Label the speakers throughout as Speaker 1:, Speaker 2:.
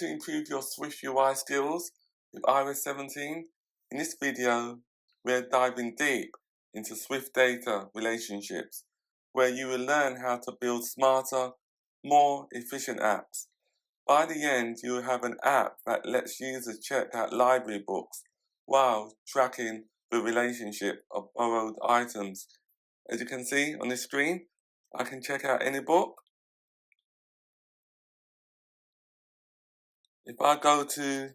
Speaker 1: to improve your SwiftUI skills with iOS 17? In this video, we're diving deep into SwiftData relationships, where you will learn how to build smarter, more efficient apps. By the end, you will have an app that lets users check out library books while tracking the relationship of borrowed items. As you can see on this screen, I can check out any book. If I go to,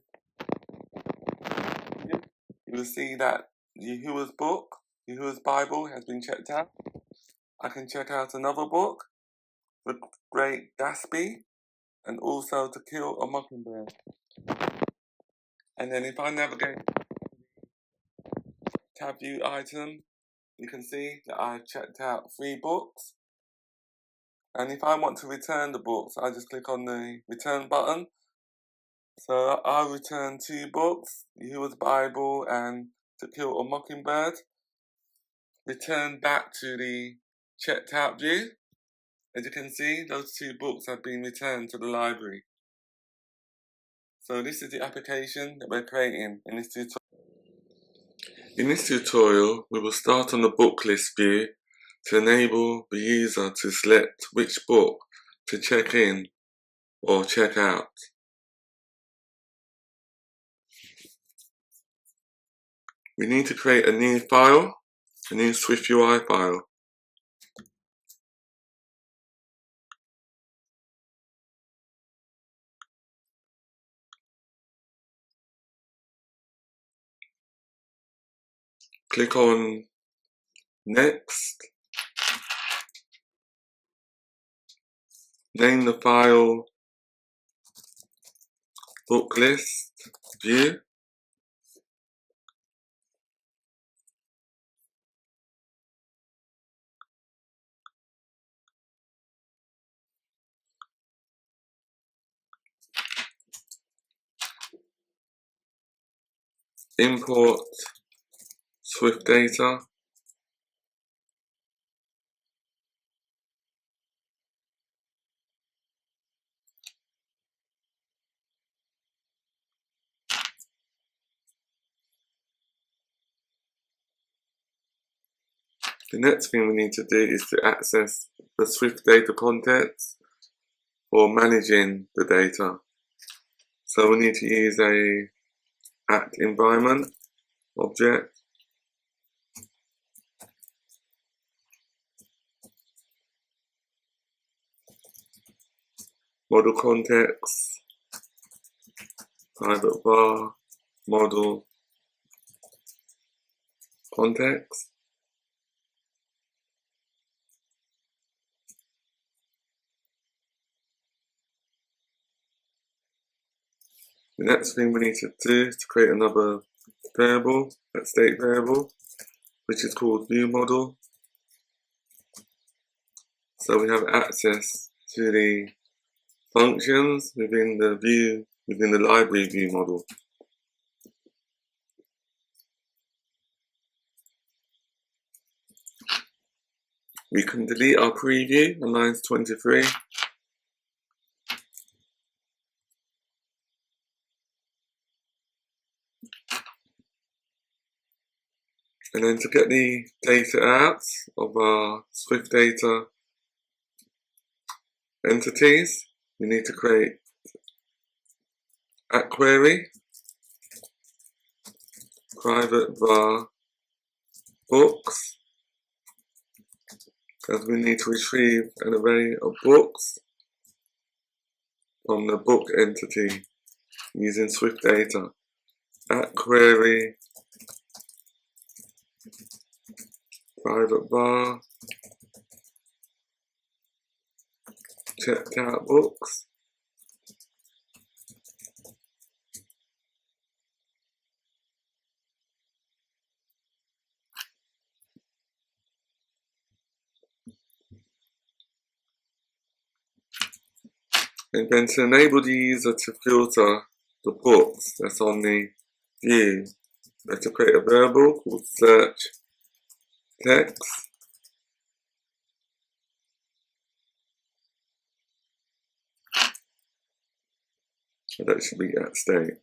Speaker 1: you will see that Yahuwah's book, Yahuwah's Bible, has been checked out. I can check out another book, The Great Gatsby, and also To Kill a Mockingbird. And then if I navigate tab view item, you can see that I've checked out 3 books. And if I want to return the books, I just click on the return button. So I'll return 2 books, Yahuwah's Bible and To Kill a Mockingbird. Return back to the checked out view. As you can see, those 2 books have been returned to the library. So this is the application that we're creating in this tutorial. In this tutorial, we will start on the book list view to enable the user to select which book to check in or check out. We need to create a new file, a new SwiftUI file. Click on Next. Name the file Book List View. Import SwiftData. The next thing we need to do is to access the SwiftData contents for managing the data. So we need to use a act environment object. Model context, private var, model context. The next thing we need to do is to create another variable, a state variable, which is called viewModel. So we have access to the functions within the library view model. We can delete our preview on lines 23. And then to get the data out of our SwiftData entities, we need to create at query, private var books, because we need to retrieve an array of books from the book entity using SwiftData. At query, private var, checked out books. And then to enable the user to filter the books that's on the view, we have to create a variable called search text. So that should be at state.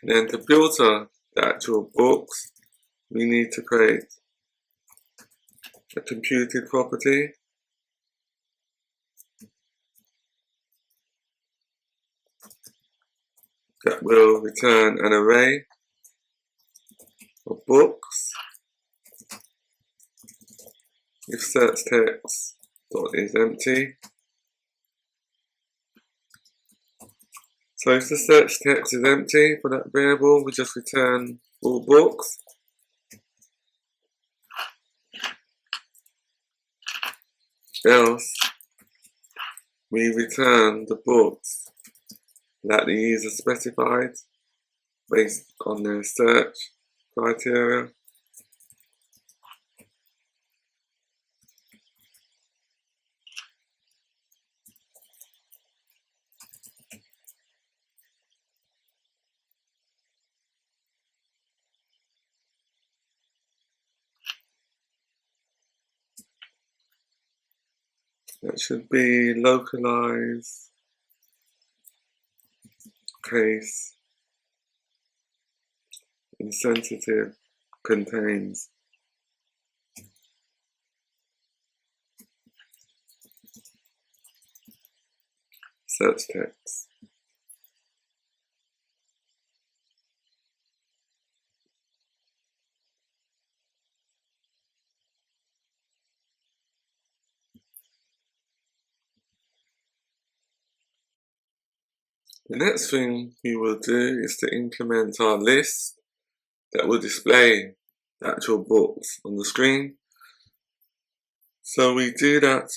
Speaker 1: Then to filter the actual books, we need to create a computed property that will return an array of books if search text is empty. So if the search text is empty for that variable, we just return all books. Else, we return the books that the user specified based on their search criteria. That should be localized case insensitive contains search text. The next thing we will do is to implement our list that will display the actual books on the screen. So we do that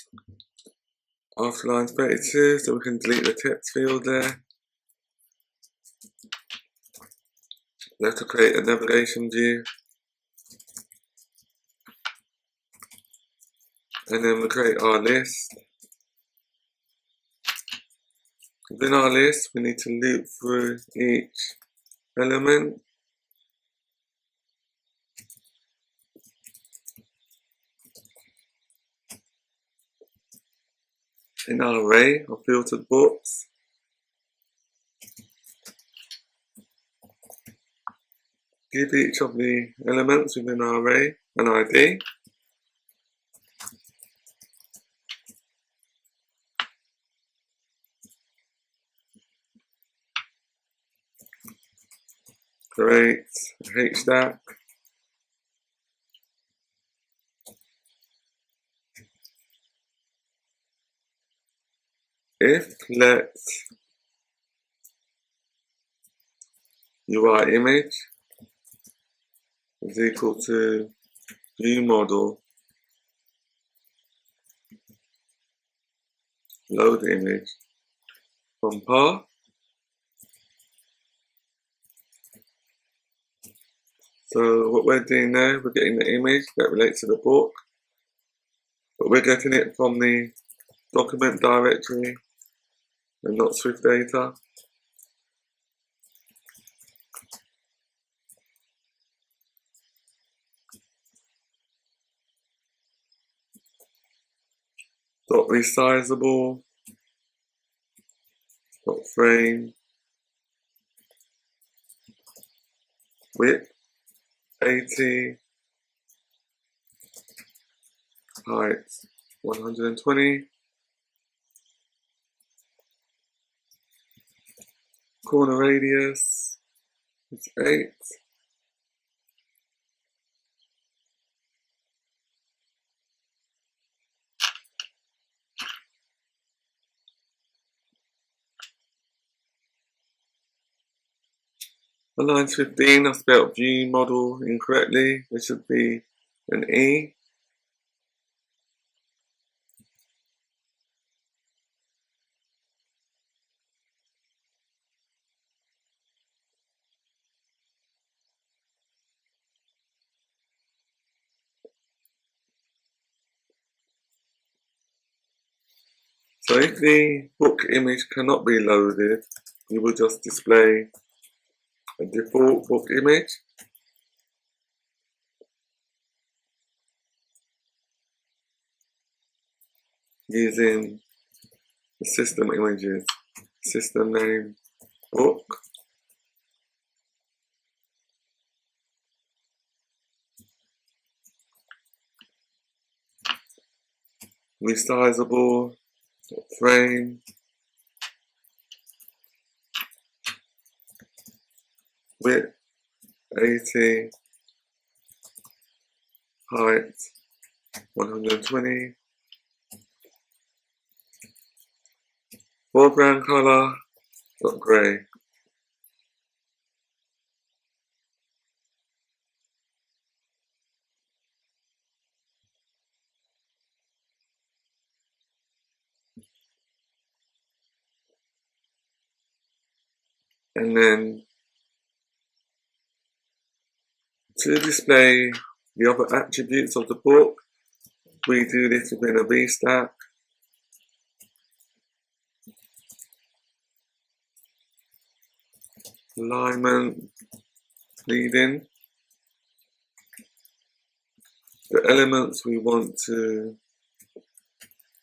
Speaker 1: after line 32, so we can delete the text field there. We have to create a navigation view. And then we create our list. Within our list, we need to loop through each element. In our array of filtered books, give each of the elements within our array an ID. Create HDAC. If let UI image is equal to view model load image from path. So what we're doing now, we're getting the image that relates to the book, but we're getting it from the document directory and not SwiftData. Dot resizable, dot frame, width 80, height 120, corner radius is 8. On line 15, I spelled view model incorrectly. There should be an E. So if the book image cannot be loaded, you will just display a default book image. Using the system images, system name, book. Resizable, frame, width 80, height 120, foreground color, grey. And then to display the other attributes of the book, we do this within a VStack. Alignment, leading. The elements we want to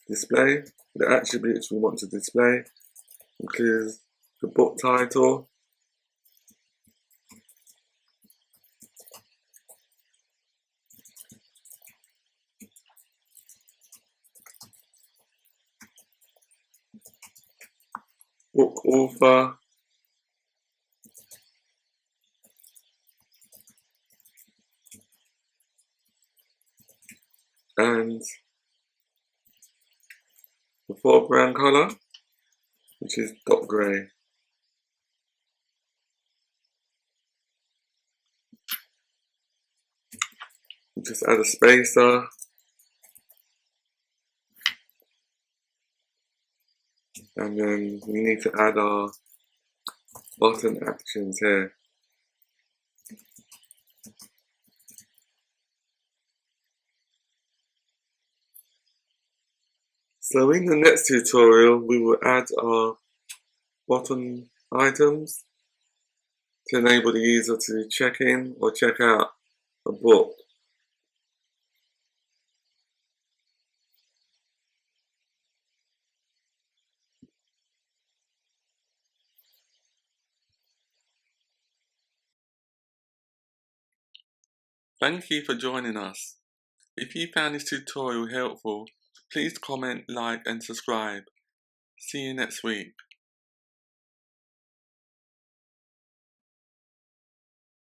Speaker 1: display, the attributes we want to display, include the book title, book author, and the foreground color, which is dot grey. Just add a spacer, and then we need to add our button actions here. So in the next tutorial, we will add our button items to enable the user to check in or check out a book. Thank you for joining us. If you found this tutorial helpful, please comment, like and subscribe. See you next week.